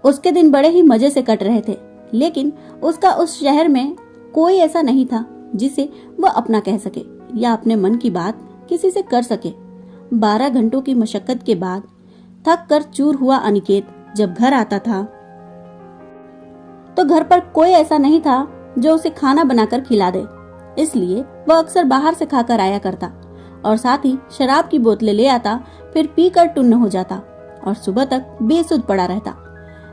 उसके दिन बड़े ही मजे से कट रहे थे, लेकिन उसका उस शहर में कोई ऐसा नहीं था जिसे वह अपना कह सके या अपने मन की बात किसी से कर सके। 12 घंटों की मशक्कत के बाद थक कर चूर हुआ अनिकेत जब घर आता था तो घर पर कोई ऐसा नहीं था जो उसे खाना बनाकर खिला दे, इसलिए वह अक्सर बाहर से खाकर आया करता और साथ ही शराब की बोतलें ले आता, फिर पीकर टुन्न हो जाता और सुबह तक बेसुध पड़ा रहता।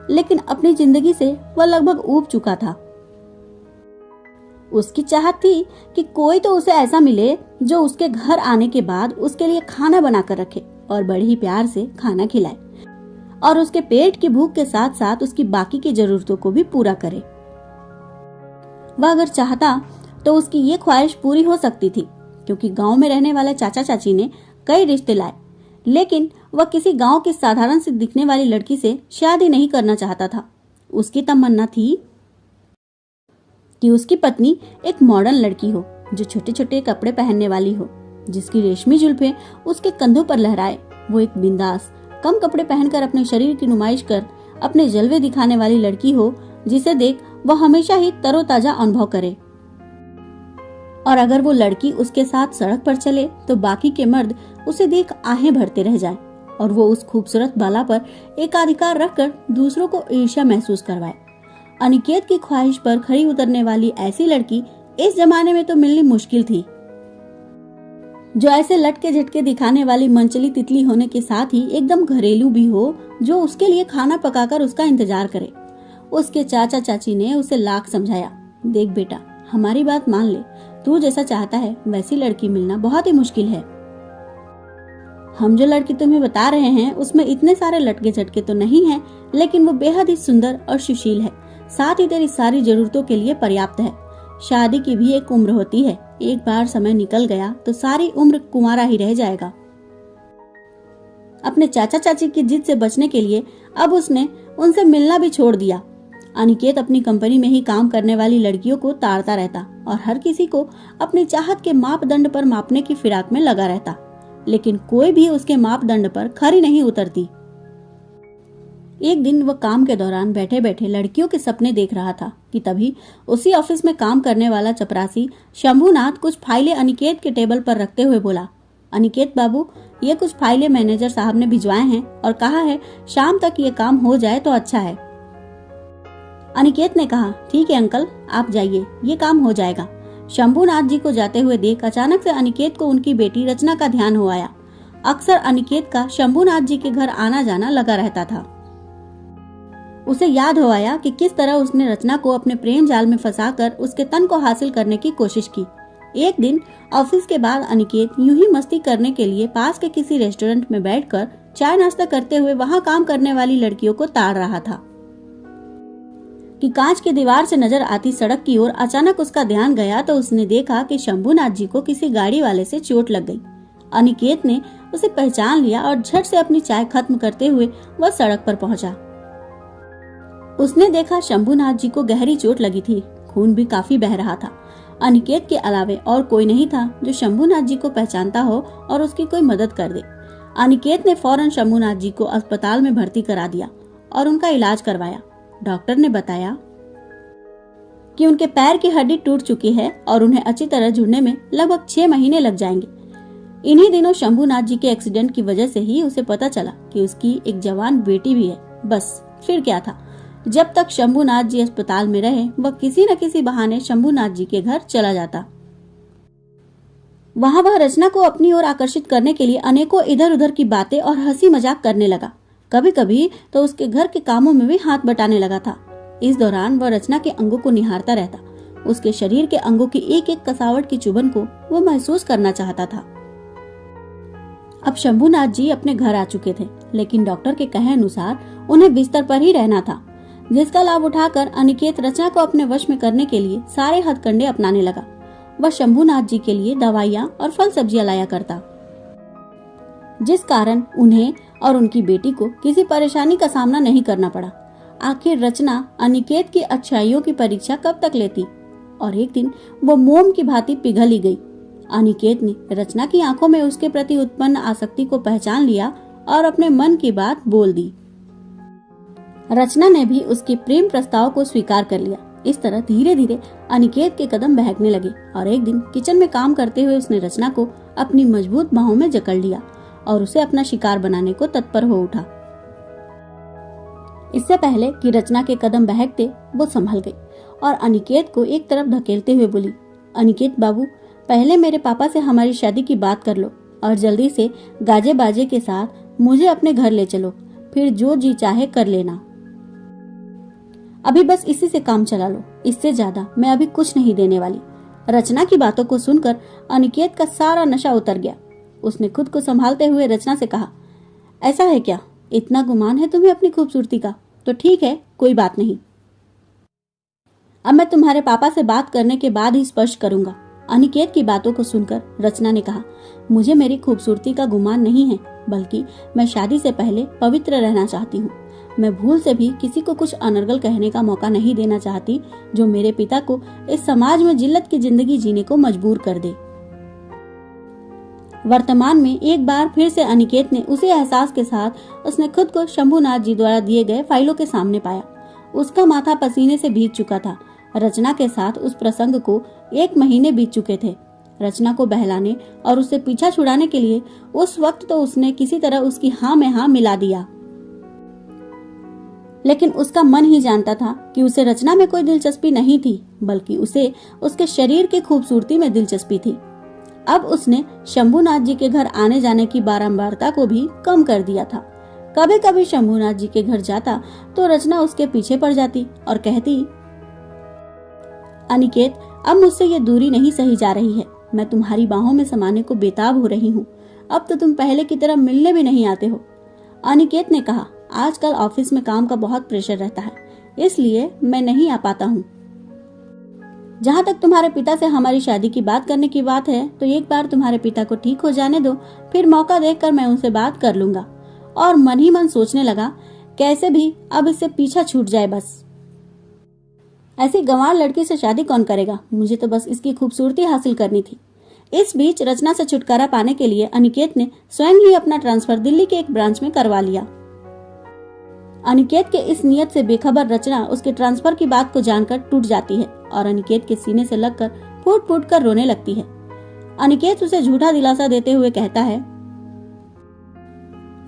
लेकिन अपनी जिंदगी से वह लगभग ऊब चुका था। उसकी चाहत थी कि कोई तो उसे ऐसा मिले जो उसके घर आने के बाद उसके लिए खाना बनाकर रखे और बड़े ही प्यार से खाना खिलाए और उसके पेट की भूख के साथ साथ उसकी बाकी की जरूरतों को भी पूरा करे। वह अगर चाहता तो उसकी ये ख्वाहिश पूरी हो सकती थी, क्योंकि गांव में रहने वाले चाचा चाची ने कई रिश्ते लाए, लेकिन वह किसी गांव की साधारण सी दिखने वाली लड़की से शादी नहीं करना चाहता था। उसकी तमन्ना थी कि उसकी पत्नी एक मॉडर्न लड़की हो जो छोटे छोटे कपड़े पहनने वाली हो, जिसकी रेशमी जुल्फें उसके कंधों पर लहराए। वो एक बिंदास कम कपड़े पहनकर अपने शरीर की नुमाइश कर अपने जलवे दिखाने वाली लड़की हो, जिसे देख वह हमेशा ही तरोताजा अनुभव करे। और अगर वो लड़की उसके साथ सड़क पर चले तो बाकी के मर्द उसे देख आहें भरते रह जाएं और वो उस खूबसूरत बाला पर एकाधिकार रखकर दूसरों को ईर्ष्या महसूस करवाए। अनिकेत की ख्वाहिश पर खरी उतरने वाली ऐसी लड़की इस जमाने में तो मिलनी मुश्किल थी, जो ऐसे लटके झटके दिखाने वाली मनचली तितली होने के साथ ही एकदम घरेलू भी हो, जो उसके लिए खाना पकाकर उसका इंतजार करे। उसके चाचा चाची ने उसे लाख समझाया, देख बेटा, हमारी बात मान ले, तू जैसा चाहता है वैसी लड़की मिलना बहुत ही मुश्किल है। हम जो लड़की तुम्हें बता रहे हैं उसमें इतने सारे लटके झटके तो नहीं हैं, लेकिन वो बेहद ही सुंदर और सुशील है, साथ ही तेरी सारी जरूरतों के लिए पर्याप्त है। शादी की भी एक उम्र होती है, एक बार समय निकल गया तो सारी उम्र कुंवारा ही रह जाएगा। अपने चाचा चाची की जिद से बचने के लिए अब उसने उनसे मिलना भी छोड़ दिया। अनिकेत अपनी कंपनी में ही काम करने वाली लड़कियों को ताड़ता रहता और हर किसी को अपनी चाहत के मापदंड पर मापने की फिराक में लगा रहता, लेकिन कोई भी उसके मापदंड पर खरी नहीं उतरती। एक दिन वह काम के दौरान बैठे बैठे लड़कियों के सपने देख रहा था कि तभी उसी ऑफिस में काम करने वाला चपरासी शंभूनाथ कुछ फाइलें अनिकेत के टेबल पर रखते हुए बोला, अनिकेत बाबू, ये कुछ फाइलें मैनेजर साहब ने भिजवाए हैं और कहा है शाम तक ये काम हो जाए तो अच्छा है। अनिकेत ने कहा, ठीक है अंकल, आप जाइए, ये काम हो जाएगा। शंभूनाथ जी को जाते हुए देख अचानक से अनिकेत को उनकी बेटी रचना का ध्यान हो आया। अक्सर अनिकेत का शंभूनाथ जी के घर आना जाना लगा रहता था। उसे याद हो आया कि किस तरह उसने रचना को अपने प्रेम जाल में फंसाकर उसके तन को हासिल करने की कोशिश की। एक दिन ऑफिस के बाद अनिकेत यूं ही मस्ती करने के लिए पास के किसी रेस्टोरेंट में बैठकर चाय नाश्ता करते हुए वहां काम करने वाली लड़कियों को ताड़ रहा था कि कांच की दीवार से नजर आती सड़क की ओर अचानक उसका ध्यान गया तो उसने देखा कि शंभूनाथ जी को किसी गाड़ी वाले से चोट लग गई। अनिकेत ने उसे पहचान लिया और झट से अपनी चाय खत्म करते हुए वह सड़क पर पहुंचा। उसने देखा शंभूनाथ जी को गहरी चोट लगी थी, खून भी काफी बह रहा था। अनिकेत के अलावे और कोई नहीं था जो शंभूनाथ जी को पहचानता हो और उसकी कोई मदद कर दे। अनिकेत ने फौरन शंभूनाथ जी को अस्पताल में भर्ती करा दिया और उनका इलाज करवाया। डॉक्टर ने बताया कि उनके पैर की हड्डी टूट चुकी है और उन्हें अच्छी तरह जुड़ने में लगभग 6 महीने लग जाएंगे। इन्हीं दिनों शंभूनाथ जी के एक्सीडेंट की वजह से ही उसे पता चला कि उसकी एक जवान बेटी भी है। बस फिर क्या था, जब तक शंभूनाथ जी अस्पताल में रहे वह किसी न किसी बहाने शंभूनाथ जी के घर चला जाता। वहां वह रचना को अपनी ओर आकर्षित करने के लिए अनेकों इधर उधर की बातें और हंसी मजाक करने लगा। कभी कभी तो उसके घर के कामों में भी हाथ बटाने लगा था। इस दौरान वह रचना के अंगों को निहारता रहता। उसके शरीर के अंगों की एक एक कसावट की चुभन को वो महसूस करना चाहता था। अब शंभूनाथ जी अपने घर आ चुके थे, लेकिन डॉक्टर के कहे अनुसार उन्हें बिस्तर पर ही रहना था, जिसका लाभ उठाकर अनिकेत रचना को अपने वश में करने के लिए सारे हथकंडे अपनाने लगा। वह शंभूनाथ जी के लिए दवाइयां और फल सब्जियां लाया करता, जिस कारण उन्हें और उनकी बेटी को किसी परेशानी का सामना नहीं करना पड़ा। आखिर रचना अनिकेत की अच्छाइयों की परीक्षा कब तक लेती, और एक दिन वो मोम की भांति पिघल ही गई। अनिकेत ने रचना की आंखों में उसके प्रति उत्पन्न आसक्ति को पहचान लिया और अपने मन की बात बोल दी। रचना ने भी उसके प्रेम प्रस्ताव को स्वीकार कर लिया। इस तरह धीरे धीरे अनिकेत के कदम बहकने लगे और एक दिन किचन में काम करते हुए उसने रचना को अपनी मजबूत बाहों में जकड़ लिया और उसे अपना शिकार बनाने को तत्पर हो उठा। इससे पहले कि रचना के कदम बहकते, वो संभल गई और अनिकेत को एक तरफ धकेलते हुए बोली, अनिकेत बाबू, पहले मेरे पापा से हमारी शादी की बात कर लो और जल्दी से गाजे बाजे के साथ मुझे अपने घर ले चलो, फिर जो जी चाहे कर लेना। अभी बस इसी से काम चला लो, इससे ज्यादा मैं अभी कुछ नहीं देने वाली। रचना की बातों को सुनकर अनिकेत का सारा नशा उतर गया। उसने खुद को संभालते हुए रचना से कहा, ऐसा है क्या, इतना गुमान है तुम्हें अपनी खूबसूरती का? तो ठीक है, कोई बात नहीं। अब मैं तुम्हारे पापा से बात करने के बाद ही स्पर्श करूंगा। अनिकेत की बातों को सुनकर रचना ने कहा, मुझे मेरी खूबसूरती का गुमान नहीं है, बल्कि मैं शादी से पहले पवित्र रहना चाहती हूँ। मैं भूल से भी किसी को कुछ अनर्गल कहने का मौका नहीं देना चाहती, जो मेरे पिता को इस समाज में जिल्लत की जिंदगी जीने को मजबूर कर दे। वर्तमान में एक बार फिर से अनिकेत ने उसी एहसास के साथ उसने खुद को शंभुनाथ जी द्वारा दिए गए फाइलों के सामने पाया। उसका माथा पसीने से भीग चुका था। रचना के साथ उस प्रसंग को 1 महीने बीत चुके थे। रचना को बहलाने और उससे पीछा छुड़ाने के लिए उस वक्त तो उसने किसी तरह उसकी हाँ में हाँ मिला दिया, लेकिन उसका मन ही जानता था कि उसे रचना में कोई दिलचस्पी नहीं थी, बल्कि उसे उसके शरीर की खूबसूरती में दिलचस्पी थी। अब उसने शंभुनाथ जी के घर आने जाने की बारंबारता को भी कम कर दिया था। कभी कभी शंभुनाथ जी के घर जाता तो रचना उसके पीछे पड़ जाती और कहती, अनिकेत, अब मुझसे ये दूरी नहीं सही जा रही है। मैं तुम्हारी बाहों में समाने को बेताब हो रही हूँ। अब तो तुम पहले की तरह मिलने भी नहीं आते हो। अनिकेत ने कहा, आजकल ऑफिस में काम का बहुत प्रेशर रहता है, इसलिए मैं नहीं आ पाता हूँ। जहाँ तक तुम्हारे पिता से हमारी शादी की बात करने की बात है, तो एक बार तुम्हारे पिता को ठीक हो जाने दो, फिर मौका देखकर मैं उनसे बात कर लूंगा। और मन ही मन सोचने लगा, कैसे भी अब इससे पीछा छूट जाए बस। ऐसी गंवार लड़की से शादी कौन करेगा? मुझे तो बस इसकी खूबसूरती हासिल करनी थी। इस बीच रचना से छुटकारा पाने के लिए अनिकेत ने स्वयं ही अपना ट्रांसफर दिल्ली के एक ब्रांच में करवा लिया। अनिकेत के इस नियत से बेखबर रचना उसके ट्रांसफर की बात को जानकर टूट जाती है और अनिकेत के सीने से लगकर फूट फूट कर रोने लगती है। अनिकेत उसे झूठा दिलासा देते हुए कहता है,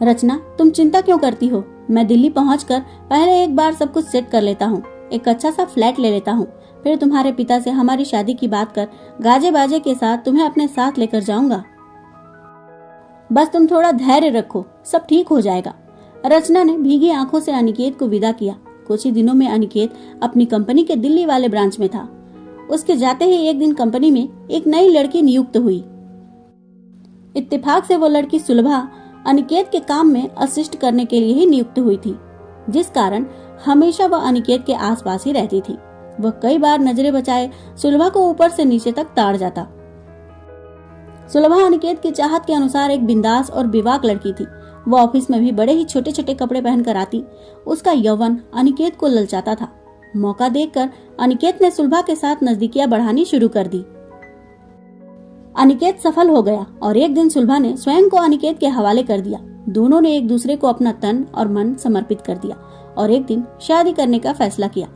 रचना, तुम चिंता क्यों करती हो? मैं दिल्ली पहुंचकर पहले एक बार सब कुछ सेट कर लेता हूँ। एक अच्छा सा फ्लैट ले लेता हूँ, फिर तुम्हारे पिता से हमारी शादी की बात कर गाजे बाजे के साथ तुम्हें अपने साथ लेकर जाऊंगा। बस तुम थोड़ा धैर्य रखो, सब ठीक हो जाएगा। रचना ने भीगी आंखों से अनिकेत को विदा किया। कुछ ही दिनों में अनिकेत अपनी कंपनी के दिल्ली वाले ब्रांच में था। उसके जाते ही एक दिन कंपनी में एक नई लड़की नियुक्त हुई। इत्तेफाक से वो लड़की सुलभा अनिकेत के काम में असिस्ट करने के लिए ही नियुक्त हुई थी, जिस कारण हमेशा वह अनिकेत के आसपास ही रहती थी। वह कई बार नजरें बचाए सुलभा को ऊपर से नीचे तक ताड़ जाता। सुलभा अनिकेत की चाहत के अनुसार एक बिंदास और बेबाक लड़की थी। वह ऑफिस में भी बड़े ही छोटे छोटे कपड़े पहनकर आती। उसका यौवन अनिकेत को ललचाता था। मौका देखकर अनिकेत ने सुलभा के साथ नजदीकियां बढ़ानी शुरू कर दी। अनिकेत सफल हो गया और एक दिन सुलभा ने स्वयं को अनिकेत के हवाले कर दिया। दोनों ने एक दूसरे को अपना तन और मन समर्पित कर दिया और एक दिन शादी करने का फैसला किया।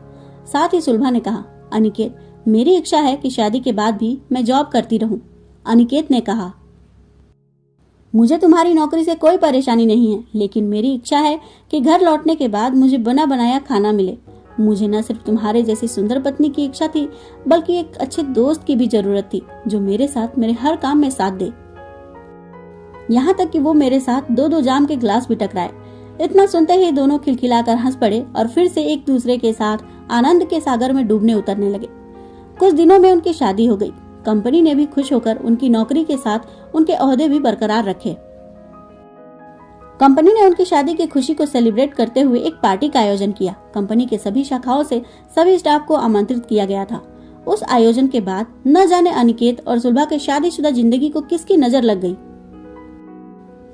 साथ ही सुलभा ने कहा, अनिकेत, मेरी इच्छा है कि शादी के बाद भी मैं जॉब करती रहूं। अनिकेत ने कहा, मुझे तुम्हारी नौकरी से कोई परेशानी नहीं है, लेकिन मेरी इच्छा है कि घर लौटने के बाद मुझे बना बनाया खाना मिले। मुझे न सिर्फ तुम्हारे जैसी सुंदर पत्नी की इच्छा थी, बल्कि एक अच्छे दोस्त की भी जरूरत थी, जो मेरे साथ मेरे हर काम में साथ दे। यहाँ तक कि वो मेरे साथ 2-2 जाम के गिलास भी टकराए। इतना सुनते ही दोनों खिलखिलाकर हंस पड़े और फिर से एक दूसरे के साथ आनंद के सागर में डूबने उतरने लगे। कुछ दिनों में उनकी शादी हो गई। कंपनी ने भी खुश होकर उनकी नौकरी के साथ उनके ओहदे भी बरकरार रखे। कंपनी ने उनकी शादी की खुशी को सेलिब्रेट करते हुए एक पार्टी का आयोजन किया। कंपनी के सभी शाखाओं से सभी स्टाफ को आमंत्रित किया गया था। उस आयोजन के बाद न जाने अनिकेत और सुलभा के शादीशुदा जिंदगी को किसकी नजर लग गई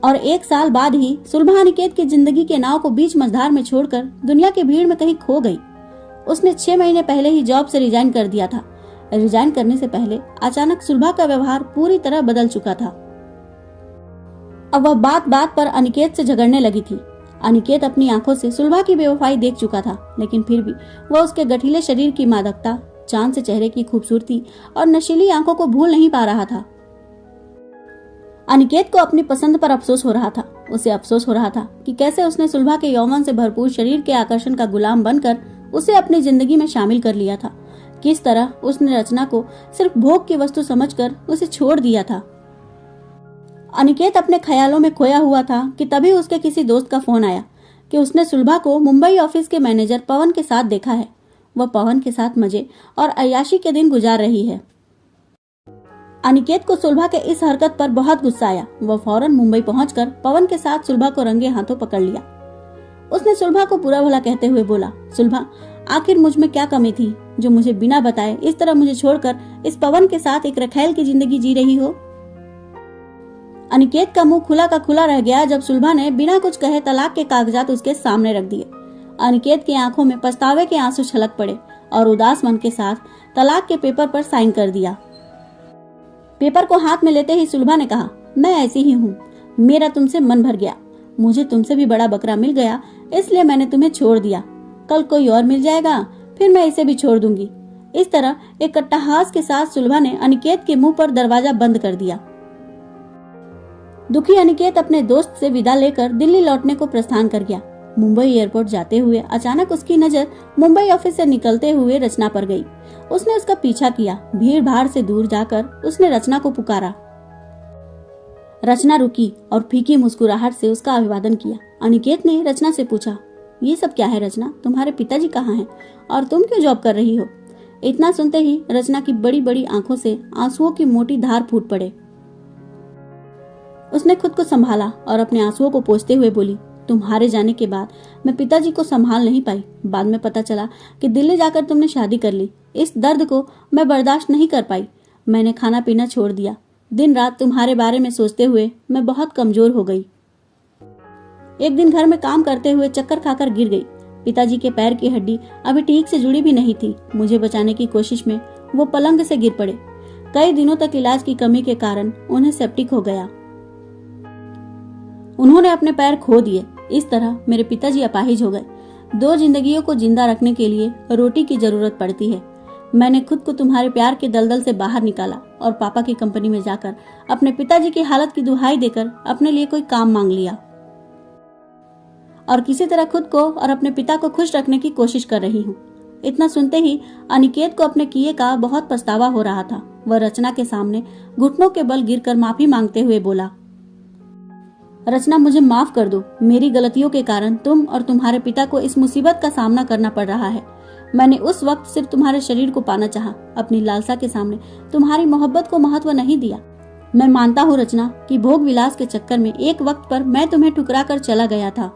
और 1 साल बाद ही सुलभा अनिकेत की जिंदगी के नाव को बीच मझधार में छोड़कर दुनिया की भीड़ में कहीं खो गई। उसने 6 महीने पहले ही जॉब से रिजाइन कर दिया था। रिजाइन करने से पहले अचानक सुलभा का व्यवहार पूरी तरह बदल चुका था। अब वह बात बात पर अनिकेत से झगड़ने लगी थी। अनिकेत अपनी आंखों से सुलभा की बेवफाई देख चुका था, लेकिन फिर भी वह उसके गठीले शरीर की मादकता, चांद से चेहरे की खूबसूरती और नशीली आंखों को भूल नहीं पा रहा था। अनिकेत को अपनी पसंद पर अफसोस हो रहा था। उसे अफसोस हो रहा था कि कैसे उसने सुलभा के यौवन से भरपूर शरीर के आकर्षण का गुलाम बनकर उसे अपनी जिंदगी में शामिल कर लिया था। किस तरह उसने रचना को सिर्फ भोग की वस्तु समझकर उसे छोड़ दिया था। अनिकेत अपने ख्यालों में खोया हुआ था कि तभी उसके किसी दोस्त का फोन आया कि उसने सुलभा को मुंबई ऑफिस के मैनेजर पवन के साथ देखा है। वह पवन के साथ मजे और अय्याशी के दिन गुजार रही है। अनिकेत को सुलभा के इस हरकत पर बहुत गुस्सा आया। वह फौरन मुंबई पहुंचकर पवन के साथ सुलभा को रंगे हाथों पकड़ लिया। उसने सुलभा को बुरा भला कहते हुए बोला, सुलभा, आखिर मुझ में क्या कमी थी जो मुझे बिना बताए इस तरह मुझे छोड़कर इस पवन के साथ एक रखैल की जिंदगी जी रही हो। अनिकेत का मुंह खुला का खुला रह गया जब सुलभा ने बिना कुछ कहे तलाक के कागजात उसके सामने रख दिए। अनिकेत की आंखों में पछतावे के आंसू छलक पड़े और उदास मन के साथ तलाक के पेपर पर साइन कर दिया। पेपर को हाथ में लेते ही सुलभा ने कहा, मैं ऐसी ही हूँ, मेरा तुमसे मन भर गया, मुझे तुमसे भी बड़ा बकरा मिल गया, इसलिए मैंने तुम्हें छोड़ दिया। कल कोई और मिल जाएगा, फिर मैं इसे भी छोड़ दूंगी। इस तरह एक अट्टहास के साथ सुलभा ने अनिकेत के मुंह पर दरवाजा बंद कर दिया। दुखी अनिकेत अपने दोस्त से विदा लेकर दिल्ली लौटने को प्रस्थान कर गया। मुंबई एयरपोर्ट जाते हुए अचानक उसकी नजर मुंबई ऑफिस से निकलते हुए रचना पर गई। उसने उसका पीछा किया। भीड़ भाड़ से दूर जाकर उसने रचना को पुकारा। रचना रुकी और फीकी मुस्कुराहट से उसका अभिवादन किया। अनिकेत ने रचना से पूछा, ये सब क्या है रचना? तुम्हारे पिताजी कहाँ हैं और तुम क्यों जॉब कर रही हो? इतना सुनते ही रचना की बड़ी बड़ी आंखों से आंसुओं की मोटी धार फूट पड़े। उसने खुद को संभाला और अपने आंसुओं को पोंछते हुए बोली, तुम्हारे जाने के बाद मैं पिताजी को संभाल नहीं पाई। बाद में पता चला कि दिल्ली जाकर तुमने शादी कर ली। इस दर्द को मैं बर्दाश्त नहीं कर पाई। मैंने खाना पीना छोड़ दिया। दिन रात तुम्हारे बारे में सोचते हुए मैं बहुत कमजोर हो गई। एक दिन घर में काम करते हुए चक्कर खाकर गिर गई। पिताजी के पैर की हड्डी अभी ठीक से जुड़ी भी नहीं थी। मुझे बचाने की कोशिश में वो पलंग से गिर पड़े। कई दिनों तक इलाज की कमी के कारण उन्हें सेप्टिक हो गया। उन्होंने अपने पैर खो दिए। इस तरह मेरे पिताजी अपाहिज हो गए। 2 जिंदगियों को जिंदा रखने के लिए रोटी की जरूरत पड़ती है। मैंने खुद को तुम्हारे प्यार के दलदल से बाहर निकाला और पापा की कंपनी में जाकर अपने पिताजी की हालत की दुहाई देकर अपने लिए कोई काम मांग लिया और किसी तरह खुद को और अपने पिता को खुश रखने की कोशिश कर रही हूँ। इतना सुनते ही अनिकेत को अपने किए का बहुत पछतावा हो रहा था। वह रचना के सामने घुटनों के बल गिरकर माफी मांगते हुए बोला, रचना, मुझे माफ कर दो। मेरी गलतियों के कारण तुम और तुम्हारे पिता को इस मुसीबत का सामना करना पड़ रहा है। मैंने उस वक्त सिर्फ तुम्हारे शरीर को पाना चाहा, अपनी लालसा के सामने तुम्हारी मोहब्बत को महत्व नहीं दिया। मैं मानता हूँ रचना कि भोग विलास के चक्कर में एक वक्त पर मैं तुम्हें ठुकरा कर चला गया था,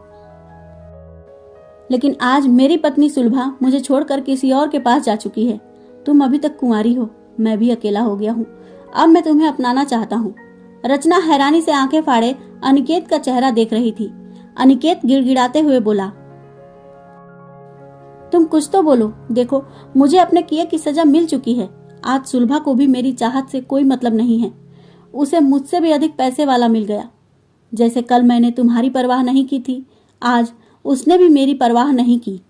लेकिन आज मेरी पत्नी सुलभा मुझे छोड़कर किसी और के पास जा चुकी है। तुम अभी तक कुंवारी हो, मैं भी अकेला हो गया हूँ। अब मैं तुम्हें अपनाना चाहता हूँ। रचना हैरानी से आंखें फाड़े अनिकेत का चेहरा देख रही थी। अनिकेत गिड़गिड़ाते हुए बोला, तुम कुछ तो बोलो। देखो, मुझे अपने किए की सजा मिल चुकी है। आज सुलभा को भी मेरी चाहत से कोई मतलब नहीं है। उसे मुझसे भी अधिक पैसे वाला मिल गया। जैसे कल मैंने तुम्हारी परवाह नहीं की थी, आज उसने भी मेरी परवाह नहीं की।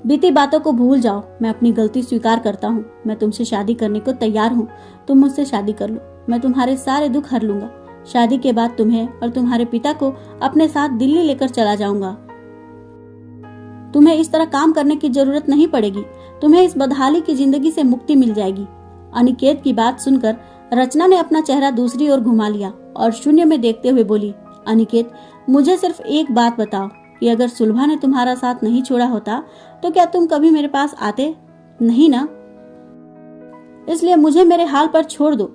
बीती बातों को भूल जाओ। मैं अपनी गलती स्वीकार करता हूँ। मैं तुमसे शादी करने को तैयार हूँ। तुम मुझसे शादी कर लो। मैं तुम्हारे सारे दुख हर लूंगा। शादी के बाद तुम्हें और तुम्हारे पिता को अपने साथ दिल्ली लेकर चला जाऊंगा। तुम्हें इस तरह काम करने की जरूरत नहीं पड़ेगी। तुम्हें इस बदहाली की जिंदगी से मुक्ति मिल जाएगी। अनिकेत की बात सुनकर रचना ने अपना चेहरा दूसरी ओर घुमा लिया और शून्य में देखते हुए बोली, अनिकेत, मुझे सिर्फ एक बात बताओ कि अगर सुलभा ने तुम्हारा साथ नहीं छोड़ा होता तो क्या तुम कभी मेरे पास आते? नहीं ना? इसलिए मुझे मेरे हाल पर छोड़ दो।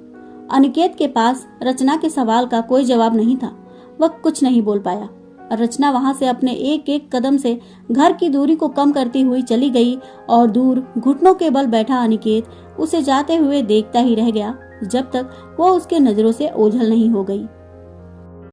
अनिकेत के पास रचना के सवाल का कोई जवाब नहीं था। वह कुछ नहीं बोल पाया। रचना वहां से अपने एक एक कदम से घर की दूरी को कम करती हुई चली गई और दूर घुटनों के बल बैठा अनिकेत उसे जाते हुए देखता ही रह गया जब तक वो उसके नजरों से ओझल नहीं हो गई।